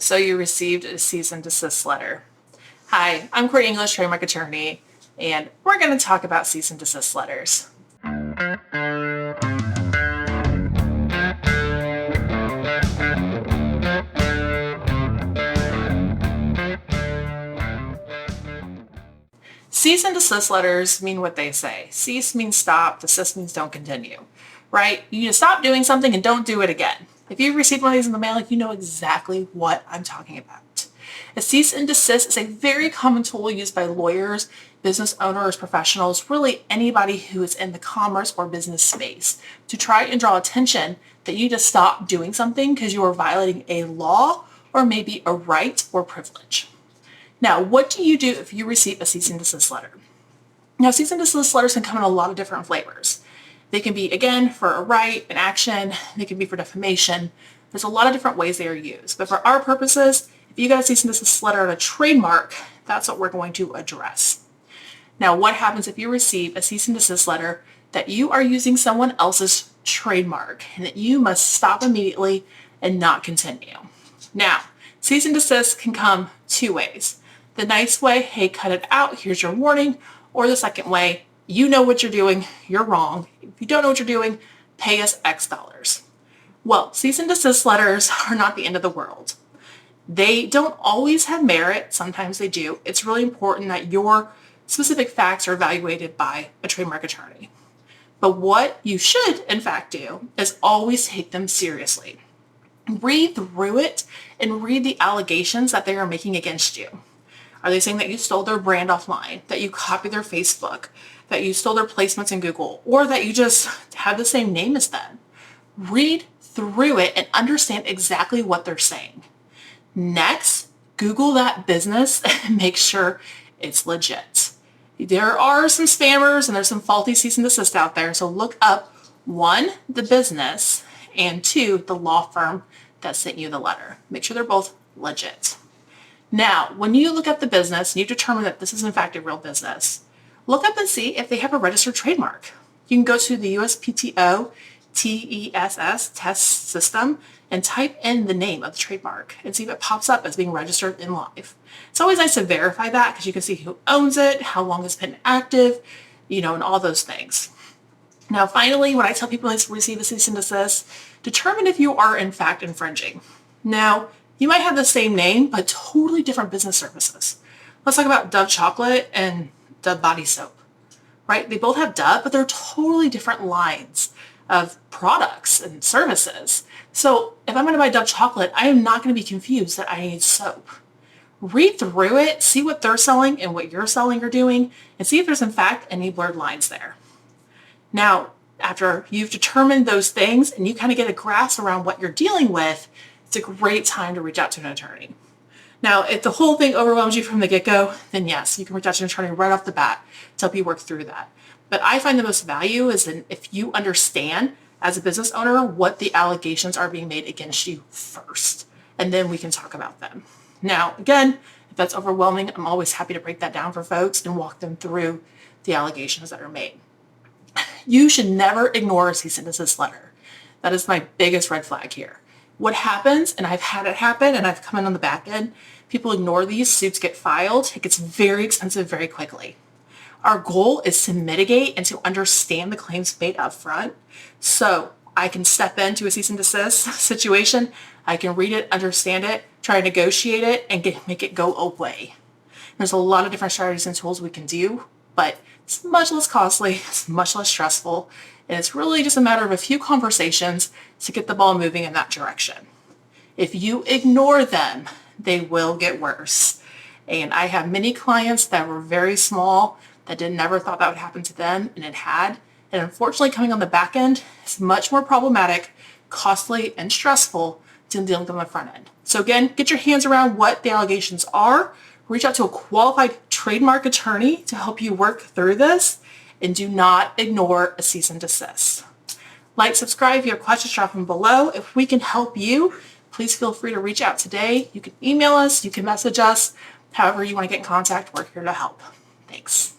So you received a cease and desist letter. Hi, I'm Courtney English, trademark attorney, and we're going to talk about cease and desist letters. Cease and desist letters mean what they say. Cease means stop, desist means don't continue, right? You need to stop doing something and don't do it again. If you received one of these in the mail, you know exactly what I'm talking about. A cease and desist is a very common tool used by lawyers, business owners, professionals, really anybody who is in the commerce or business space to try and draw attention that you need to stop doing something because you are violating a law or maybe a right or privilege. Now, what do you do if you receive a cease and desist letter? Now, cease and desist letters can come in a lot of different flavors. They can be, again, for a right, an action. They can be for defamation. There's a lot of different ways they are used. But for our purposes, if you got a cease and desist letter on a trademark, that's what we're going to address. Now, what happens if you receive a cease and desist letter that you are using someone else's trademark and that you must stop immediately and not continue? Now, cease and desist can come two ways. The nice way, hey, cut it out, here's your warning. Or the second way, you know what you're doing, you're wrong. If you don't know what you're doing, pay us X dollars. Well, cease and desist letters are not the end of the world. They don't always have merit, sometimes they do. It's really important that your specific facts are evaluated by a trademark attorney. But what you should, in fact, do is always take them seriously. Read through it and read the allegations that they are making against you. Are they saying that you stole their brand offline, that you copied their Facebook, that you stole their placements in Google, or that you just have the same name as them? Read through it and understand exactly what they're saying. Next, Google that business and make sure it's legit. There are some spammers and there's some faulty cease and desist out there, so look up, one, the business, and two, the law firm that sent you the letter. Make sure they're both legit. Now, when you look at the business and you determine that this is in fact a real business, look up and see if they have a registered trademark. You can go to the USPTO TESS test system and type in the name of the trademark and see if it pops up as being registered in live. It's always nice to verify that because you can see who owns it, how long it's been active, and all those things. Now, finally, when I tell people to receive a cease and desist, determine if you are in fact infringing. Now, you might have the same name, but totally different business services. Let's talk about Dove chocolate and Dove body soap, right? They both have Dove, but they're totally different lines of products and services. So if I'm going to buy Dove chocolate, I am not going to be confused that I need soap. Read through it, see what they're selling and what you're selling or doing, and see if there's in fact any blurred lines there. Now, after you've determined those things and you kind of get a grasp around what you're dealing with, it's a great time to reach out to an attorney. Now, if the whole thing overwhelms you from the get-go, then yes, you can reach out to an attorney right off the bat to help you work through that. But I find the most value is in if you understand as a business owner what the allegations are being made against you first, and then we can talk about them. Now, again, if that's overwhelming, I'm always happy to break that down for folks and walk them through the allegations that are made. You should never ignore a cease and desist letter. That is my biggest red flag here. What happens, and I've had it happen, and I've come in on the back end, people ignore these, suits get filed, it gets very expensive very quickly. Our goal is to mitigate and to understand the claims made up front. So I can step into a cease and desist situation, I can read it, understand it, try to negotiate it, and make it go away. There's a lot of different strategies and tools we can do, but it's much less costly, it's much less stressful, and it's really just a matter of a few conversations to get the ball moving in that direction. If you ignore them, they will get worse. And I have many clients that were very small that never thought that would happen to them, and it had. And unfortunately, coming on the back end is much more problematic, costly, and stressful than dealing with them on the front end. So again, get your hands around what the allegations are, reach out to a qualified trademark attorney to help you work through this, and do not ignore a cease and desist. Like, subscribe if you have questions, drop them below. If we can help you, please feel free to reach out today. You can email us, you can message us, however you want to get in contact, we're here to help. Thanks.